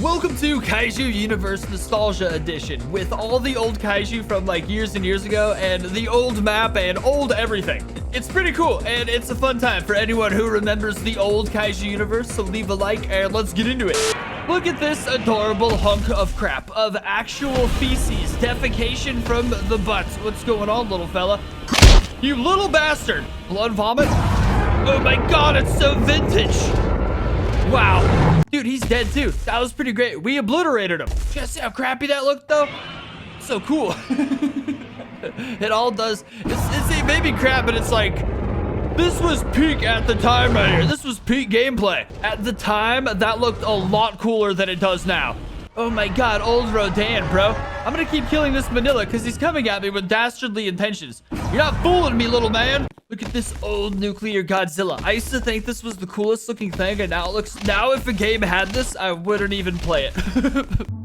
Welcome to Kaiju Universe Nostalgia Edition with all the old Kaiju from like years and years ago and the old map and old everything. It's pretty cool and it's a fun time for anyone who remembers the old Kaiju universe, so leave a like and let's get into it. Look at this adorable hunk of crap of actual feces, defecation from the butt. What's going on, little fella? You little bastard! Blood vomit? Oh my god, it's so vintage! Wow. Dude, he's dead too. That was pretty great. We obliterated him. You guys see how crappy that looked though? So cool. It all does. It may be crap, but it's like, this was peak at the time right here. This was peak gameplay. At the time, that looked a lot cooler than it does now. Oh my god, old Rodan, bro. I'm gonna keep killing this Manila because he's coming at me with dastardly intentions. You're not fooling me, little man. Look at this old nuclear Godzilla. I used to think this was the coolest looking thing, and now it looks... Now if a game had this, I wouldn't even play it.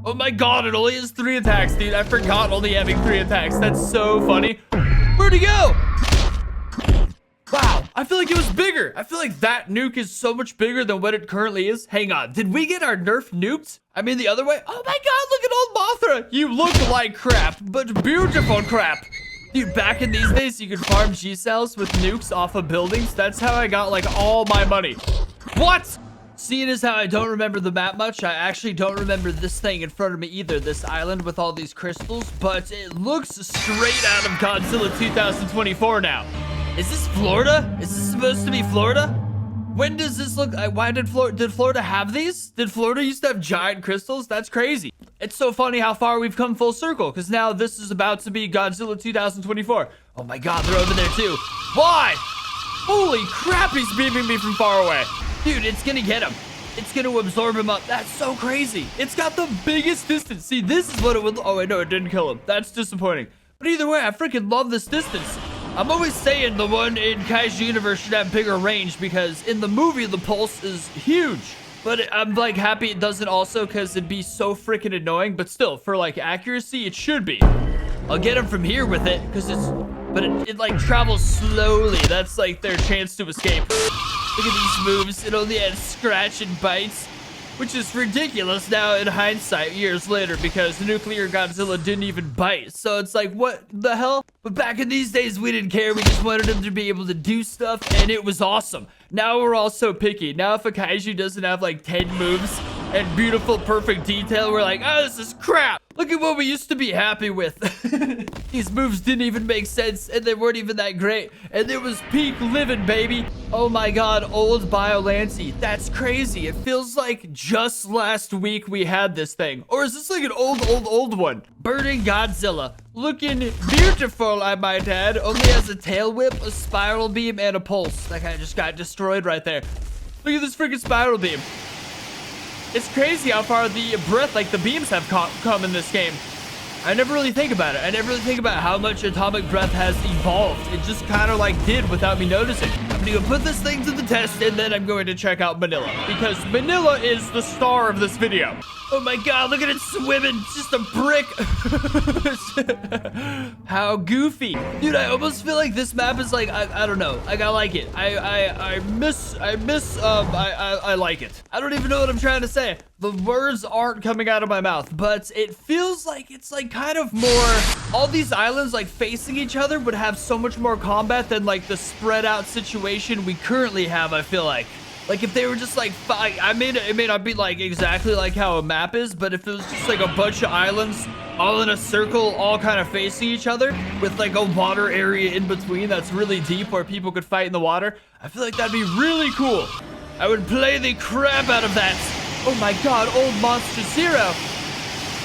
Oh my god, it only has 3 attacks, dude. I forgot only having 3 attacks. That's so funny. Where'd he go? Wow, I feel like it was bigger. I feel like that nuke is so much bigger than what it currently is. Hang on, did we get our nerf nuked? I mean the other way? Oh my god, look at old Mothra. You look like crap, but beautiful crap. Dude, back in these days, you could farm G-cells with nukes off of buildings. That's how I got like all my money. What? Seeing as how I don't remember the map much, I actually don't remember this thing in front of me either, this island with all these crystals, but it looks straight out of Godzilla 2024 now. Is this Florida? Is this supposed to be Florida? When does this look? Why did Florida have these? Did Florida used to have giant crystals? That's crazy. It's so funny how far we've come full circle, because now this is about to be Godzilla 2024. Oh my god, they're over there too. Why? Holy crap, he's beaming me from far away. Dude, it's gonna get him. It's gonna absorb him up. That's so crazy. It's got the biggest distance. See, this is what it would... Oh, wait, no, it didn't kill him. That's disappointing. But either way, I freaking love this distance. I'm always saying the one in Kaiju Universe should have bigger range because in the movie, the pulse is huge. But I'm like happy it doesn't also because it'd be so freaking annoying. But still, for like accuracy, it should be. I'll get him from here with it because it's... But it like travels slowly. That's like their chance to escape. Look at these moves. It only had scratch and bites, which is ridiculous now in hindsight years later because nuclear Godzilla didn't even bite. So it's like, what the hell? But back in these days, we didn't care. We just wanted him to be able to do stuff, and it was awesome. Now we're all so picky. Now if a Kaiju doesn't have like 10 moves and beautiful, perfect detail, we're like, oh, this is crap. Look at what we used to be happy with. These moves didn't even make sense, and they weren't even that great. And it was peak living, baby. Oh my god, old Biollante. That's crazy. It feels like just last week we had this thing. Or is this like an old one? Burning Godzilla. Looking beautiful, I might add. Only has a tail whip, a spiral beam, and a pulse. That guy just got destroyed right there. Look at this freaking spiral beam. It's crazy how far the breath, like the beams have come in this game. I never really think about it. I never really think about how much atomic breath has evolved. It just kind of like did without me noticing. I'm gonna go put this thing to the test and then I'm going to check out Manila because Manila is the star of this video. Oh my god, look at it swimming. It's just a brick. How goofy. Dude, I almost feel like this map is like, I don't know. Like, I like it. I like it. I don't even know what I'm trying to say. The words aren't coming out of my mouth, but it feels like it's like kind of more, all these islands like facing each other would have so much more combat than like the spread out situation we currently have, I feel like. Like if they were just like, it may not be like exactly like how a map is, but if it was just like a bunch of islands all in a circle, all kind of facing each other with like a water area in between that's really deep where people could fight in the water, I feel like that'd be really cool. I would play the crap out of that. Oh my god, old Monster Zero.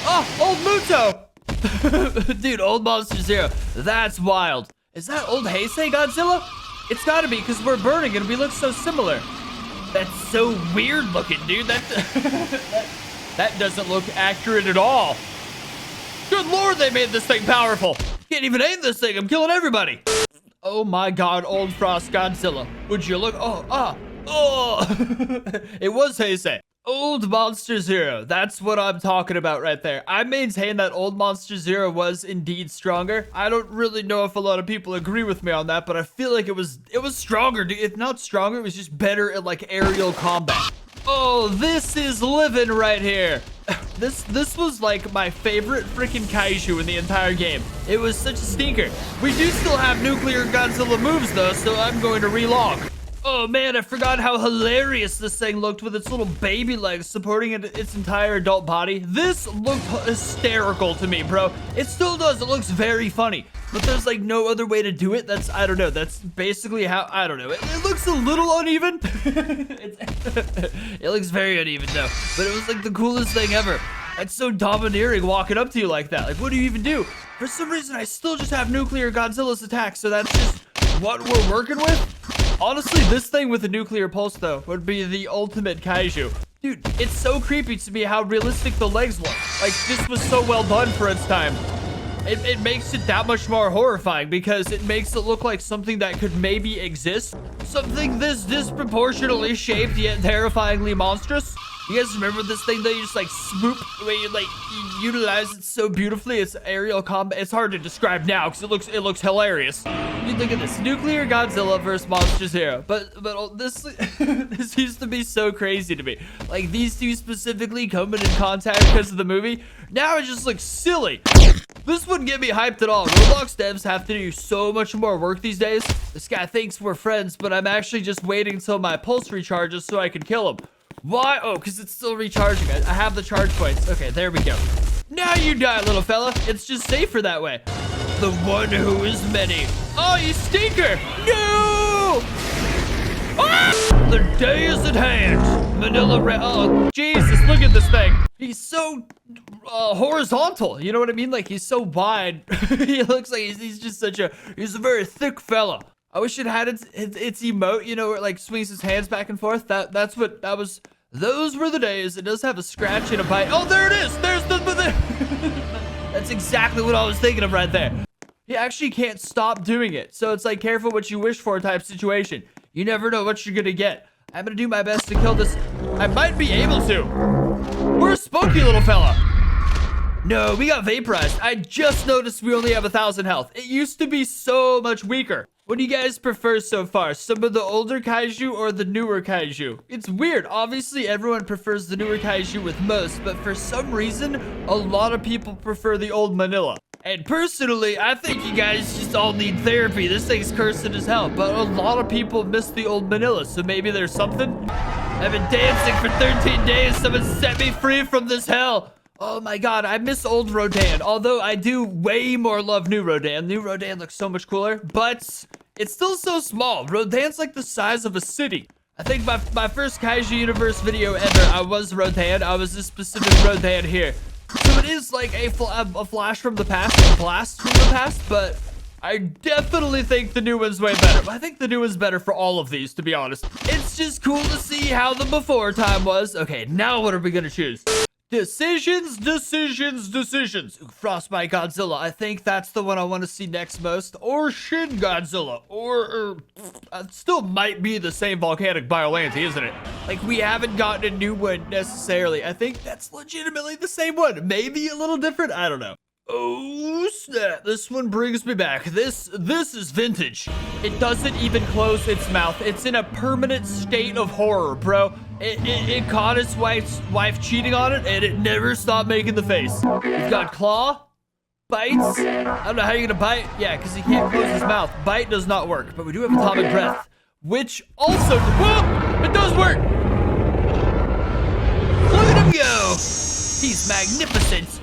Oh, old Muto. Dude, old Monster Zero. That's wild. Is that old Heisei Godzilla? It's gotta be because we're burning and we look so similar. That's so weird looking, dude. That doesn't look accurate at all. Good lord, they made this thing powerful. Can't even aim this thing. I'm killing everybody. Oh my god, old Frost Godzilla. Would you look? Oh. It was Heisei. Old Monster Zero. That's what I'm talking about right there. I maintain that old Monster Zero was indeed stronger. I don't really know if a lot of people agree with me on that, but I feel like it was stronger. If not stronger, it was just better at like aerial combat. Oh, this is living right here. This was like my favorite freaking kaiju in the entire game. It was such a stinker. We do still have nuclear Godzilla moves though, so I'm going to relog. Oh man, I forgot how hilarious this thing looked with its little baby legs supporting its entire adult body. This looked hysterical to me, bro. It still does. It looks very funny. But there's like no other way to do it. I don't know. That's basically how, I don't know. It looks a little uneven. It looks very uneven though. But it was like the coolest thing ever. It's so domineering walking up to you like that. Like, what do you even do? For some reason, I still just have nuclear Godzilla's attack. So that's just what we're working with. Honestly, this thing with a nuclear pulse, though, would be the ultimate kaiju. Dude, it's so creepy to me how realistic the legs look. Like, this was so well done for its time. It makes it that much more horrifying because it makes it look like something that could maybe exist. Something this disproportionately shaped yet terrifyingly monstrous. You guys remember this thing that you just like swoop, where you like you utilize it so beautifully? It's aerial combat. It's hard to describe now because it looks hilarious. You look at this nuclear Godzilla versus Monster Zero, but this this used to be so crazy to me. Like these two specifically coming in contact because of the movie. Now it just looks silly. This wouldn't get me hyped at all. Roblox devs have to do so much more work these days. This guy thinks we're friends, but I'm actually just waiting until my pulse recharges so I can kill him. Why? Oh, because it's still recharging. I have the charge points. Okay, there we go. Now you die, little fella. It's just safer that way. The one who is many. Oh, you stinker! No! Ah! The day is at hand. Oh, Jesus, look at this thing. He's so horizontal. You know what I mean? Like, he's so wide. He looks like he's just he's a very thick fella. I wish it had its emote, you know, where it like swings his hands back and forth. Those were the days. It does have a scratch and a bite. Oh, there it is. There's the That's exactly what I was thinking of right there. You actually can't stop doing it. So it's like careful what you wish for type situation. You never know what you're gonna get. I'm gonna do my best to kill this. I might be able to. We're a spunky little fella. No, we got vaporized. I just noticed we only have 1,000 health. It used to be so much weaker. What do you guys prefer so far? Some of the older kaiju or the newer kaiju? It's weird. Obviously, everyone prefers the newer kaiju with most, but for some reason, a lot of people prefer the old Manila. And personally, I think you guys just all need therapy. This thing's cursing as hell, but a lot of people miss the old Manila, so maybe there's something? I've been dancing for 13 days. Someone set me free from this hell. Oh my god, I miss old Rodan. Although I do way more love new Rodan. New Rodan looks so much cooler, but it's still so small. Rodan's like the size of a city. I think my first Kaiju Universe video ever, I was Rodan. I was this specific Rodan here. So it is like a flash from the past, a blast from the past, but I definitely think the new one's way better. I think the new one's better for all of these, to be honest. It's just cool to see how the before time was. Okay, now what are we gonna choose? Decisions. Ooh, Frostbite Godzilla. I think that's the one I want to see next most. Or Shin Godzilla. Or still might be the same volcanic Biollante, isn't it? Like, we haven't gotten a new one necessarily. I think that's legitimately the same one. Maybe a little different. I don't know. Oh, snap. This one brings me back. This is vintage. It doesn't even close its mouth. It's in a permanent state of horror, bro. It caught its wife cheating on it, and it never stopped making the face. We've got claw, bites. I don't know how you're gonna bite. Yeah, because he can't close his mouth. Bite does not work, but we do have atomic breath, which also, whoa, it does work. Look at him go. He's magnificent.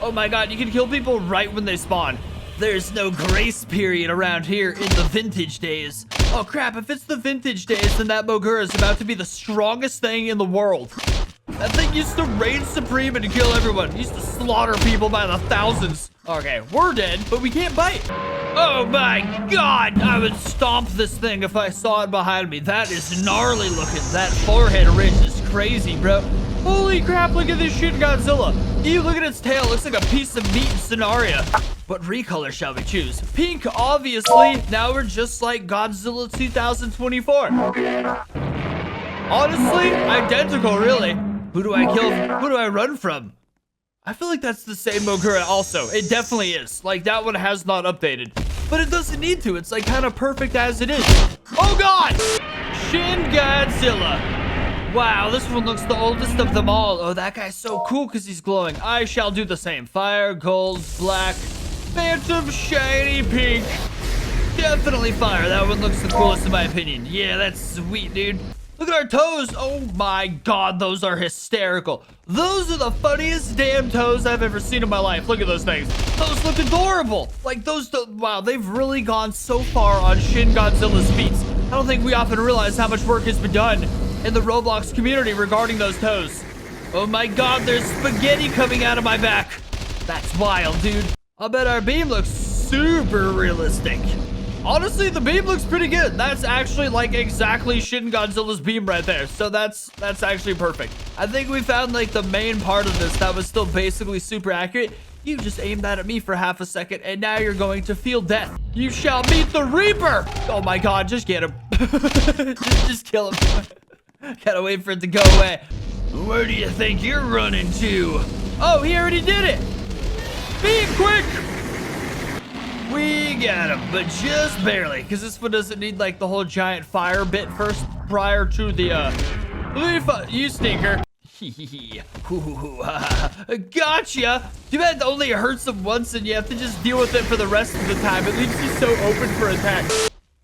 Oh my god, you can kill people right when they spawn. There's no grace period around here in the vintage days. Oh crap, if it's the vintage days, then that Mogura is about to be the strongest thing in the world. That thing used to reign supreme and kill everyone. It used to slaughter people by the thousands. Okay, we're dead, but we can't bite. Oh my god, I would stomp this thing if I saw it behind me. That is gnarly looking. That forehead ridge is crazy, bro. Holy crap, look at this shit Godzilla. Ew, look at its tail. It looks like a piece of meat in Scenario. What recolor shall we choose? Pink, obviously. Now we're just like Godzilla 2024. Honestly, identical, really. Who do I kill? Who do I run from? I feel like that's the same Mogura also. It definitely is. Like, that one has not updated. But it doesn't need to. It's like kind of perfect as it is. Oh god! Shin Godzilla. Wow, this one looks the oldest of them all. Oh, that guy's so cool because he's glowing. I shall do the same. Fire, gold, black, phantom, shiny, pink. Definitely fire. That one looks the coolest in my opinion. Yeah, that's sweet, dude. Look at our toes. Oh my god, those are hysterical. Those are the funniest damn toes I've ever seen in my life. Look at those things. Those look adorable. Like wow, they've really gone so far on Shin Godzilla's feats. I don't think we often realize how much work has been done in the Roblox community regarding those toes. Oh my god, there's spaghetti coming out of my back. That's wild, dude. I'll bet our beam looks super realistic. Honestly, the beam looks pretty good. That's actually like exactly Shin Godzilla's beam right there. So that's actually perfect. I think we found like the main part of this that was still basically super accurate. You just aimed that at me for half a second and now you're going to feel death. You shall meet the Reaper. Oh my god, just get him. just kill him. Gotta wait for it to go away. Where do you think you're running to? Oh, he already did it. Be quick. We got him, but just barely, because this one doesn't need like the whole giant fire bit first prior to the you stinker. Gotcha. Too bad it only hurts him once and you have to just deal with it for the rest of the time. It leaves you so open for attack.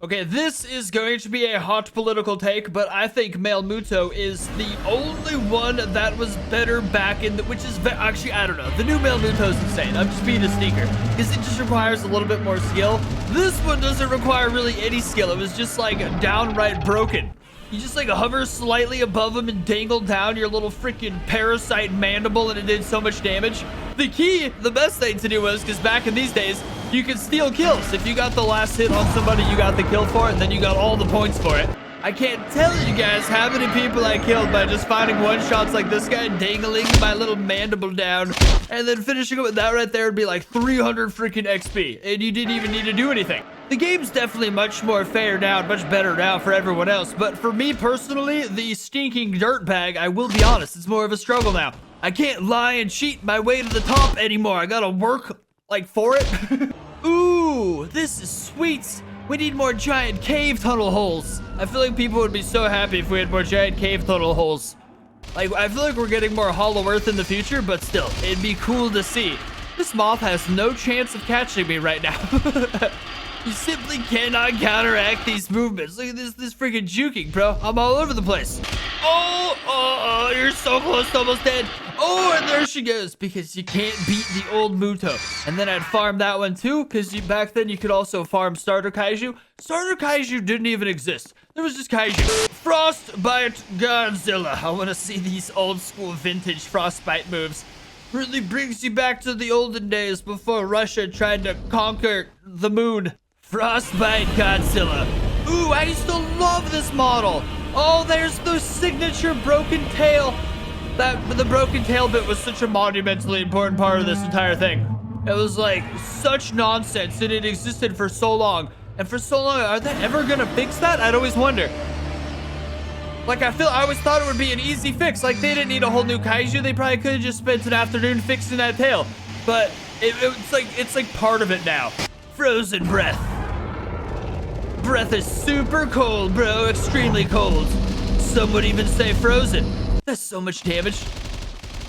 Okay, this is going to be a hot political take, but I think Male Muto is the only one that was better back in the, which is, actually, I don't know. The new Male Muto is insane. I'm just being a sneaker, because it just requires a little bit more skill. This one doesn't require really any skill. It was just like downright broken. You just like hover slightly above him and dangle down your little freaking parasite mandible and it did so much damage. The best thing to do was, because back in these days, you could steal kills. If you got the last hit on somebody, you got the kill for it, and then you got all the points for it. I can't tell you guys how many people I killed by just finding one-shots like this guy, dangling my little mandible down, and then finishing it with that right there would be like 300 freaking XP, and you didn't even need to do anything. The game's definitely much more fair now, much better now for everyone else, but for me personally, the stinking dirtbag, I will be honest, it's more of a struggle now. I can't lie and cheat my way to the top anymore. I gotta work, like, for it. Ooh, this is sweet. We need more giant cave tunnel holes. I feel like people would be so happy if we had more giant cave tunnel holes. Like, I feel like we're getting more Hollow Earth in the future, but still, it'd be cool to see. This moth has no chance of catching me right now. You simply cannot counteract these movements. Look at this freaking juking, bro. I'm all over the place. Oh, you're so close to almost dead. Oh, and there she goes, because you can't beat the old Muto. And then I'd farm that one too, because back then you could also farm starter Kaiju. Starter Kaiju didn't even exist. There was just Kaiju. Frostbite Godzilla. I want to see these old school vintage Frostbite moves. Really brings you back to the olden days before Russia tried to conquer the moon. Frostbite Godzilla. Ooh, I used to love this model. Oh, there's the signature broken tail. The broken tail bit was such a monumentally important part of this entire thing. It was like such nonsense and it existed for so long. And for so long, are they ever gonna fix that? I'd always wonder. Like, I always thought it would be an easy fix. Like, they didn't need a whole new Kaiju. They probably could have just spent an afternoon fixing that tail. But it's like part of it now. Frozen breath. Breath is super cold, bro. Extremely cold. Some would even say frozen. That's so much damage.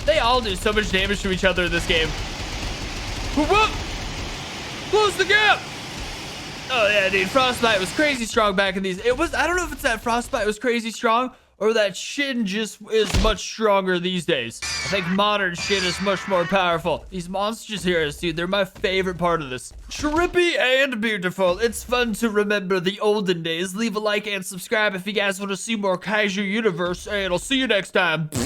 They all do so much damage to each other in this game. Whoop! Close the gap! Oh yeah, dude, Frostbite was crazy strong back in these. I don't know if it's that Frostbite was crazy strong or that Shin just is much stronger these days. I think modern Shin is much more powerful. These monsters heroes, dude, they're my favorite part of this. Trippy and beautiful. It's fun to remember the olden days. Leave a like and subscribe if you guys want to see more Kaiju universe, and I'll see you next time.